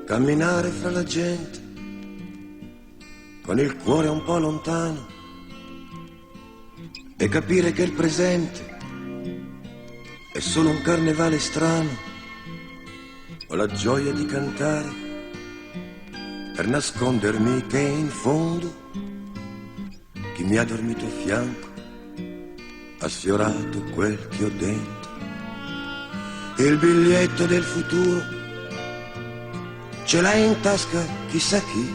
camminare fra la gente, con il cuore un po' lontano, e capire che il presente è solo un carnevale strano. Ho la gioia di cantare per nascondermi che in fondo chi mi ha dormito a fianco ha sfiorato quel che ho dentro. Il biglietto del futuro ce l'ha in tasca chissà chi,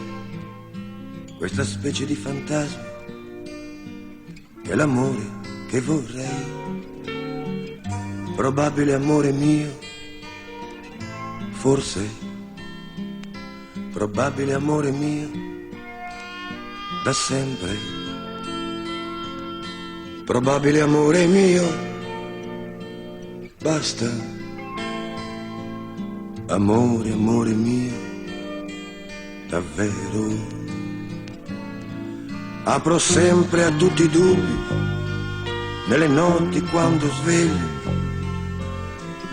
questa specie di fantasma che è l'amore che vorrei. Probabile amore mio, forse probabile amore mio, da sempre. Probabile amore mio, basta. Amore, amore mio, davvero. Apro sempre a tutti i dubbi, nelle notti quando sveglio.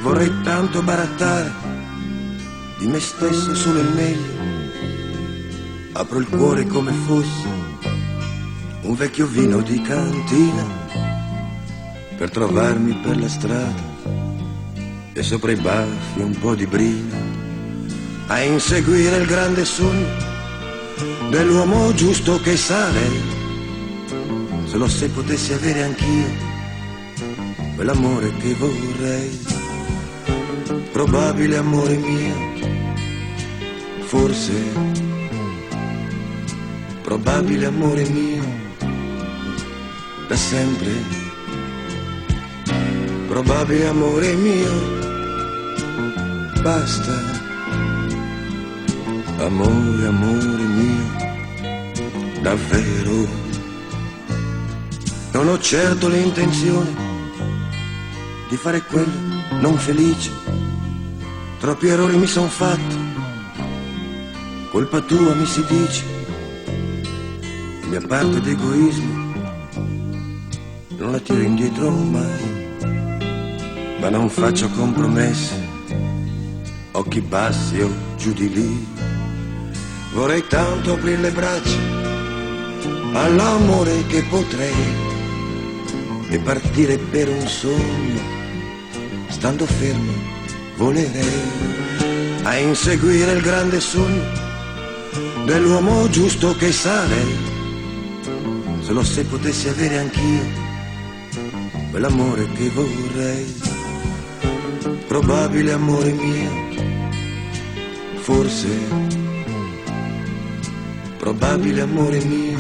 Vorrei tanto barattare di me stesso solo il meglio. Apro il cuore come fosse un vecchio vino di cantina, per trovarmi per la strada e sopra i baffi un po' di brina, a inseguire il grande sogno dell'uomo giusto che sarei, solo se potessi avere anch'io quell'amore che vorrei. Probabile amore mio, forse probabile amore mio, da sempre. Probabile amore mio, basta. Amore, amore mio, davvero. Non ho certo l'intenzione di fare quello non felice. Troppi errori mi son fatti, colpa tua mi si dice. La mia parte d'egoismo non la tiro indietro mai, ma non faccio compromessi, occhi bassi o giù di lì. Vorrei tanto aprire le braccia all'amore che potrei e partire per un sogno, stando fermo volerei, a inseguire il grande sogno dell'uomo giusto che sarei, solo se potessi avere anch'io quell'amore che vorrei. Probabile amore mio, forse probabile amore mio,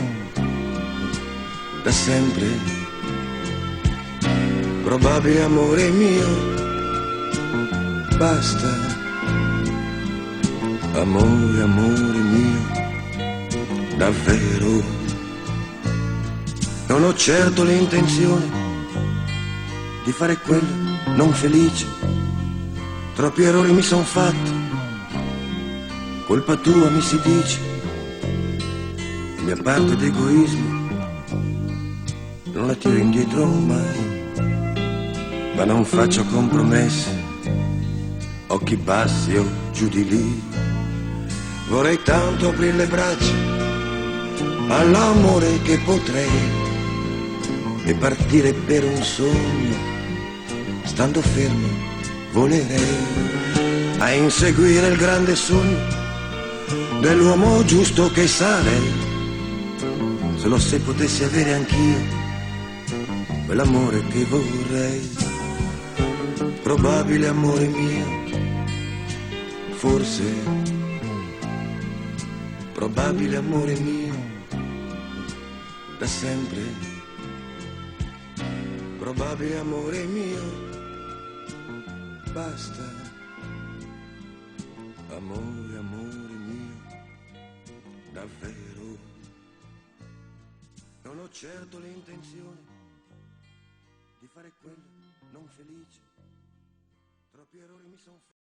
da sempre. Probabile amore mio, basta. Amore, amore mio, davvero. Non ho certo l'intenzione di fare quello non felice. Troppi errori mi son fatti, colpa tua mi si dice. La mia parte d'egoismo non la tiro indietro mai, ma non faccio compromessi, occhi bassi o giù di lì. Vorrei tanto aprire le braccia all'amore che potrei e partire per un sogno, stando fermo volerei, a inseguire il grande sogno dell'uomo giusto che sarei, solo se potessi avere anch'io quell'amore che vorrei. Probabile amore mio, forse probabile amore mio, da sempre. Probabile amore mio, basta. Amore, amore mio, davvero. Non ho certo l'intenzione di fare quello non felice. Troppi errori mi son fatti.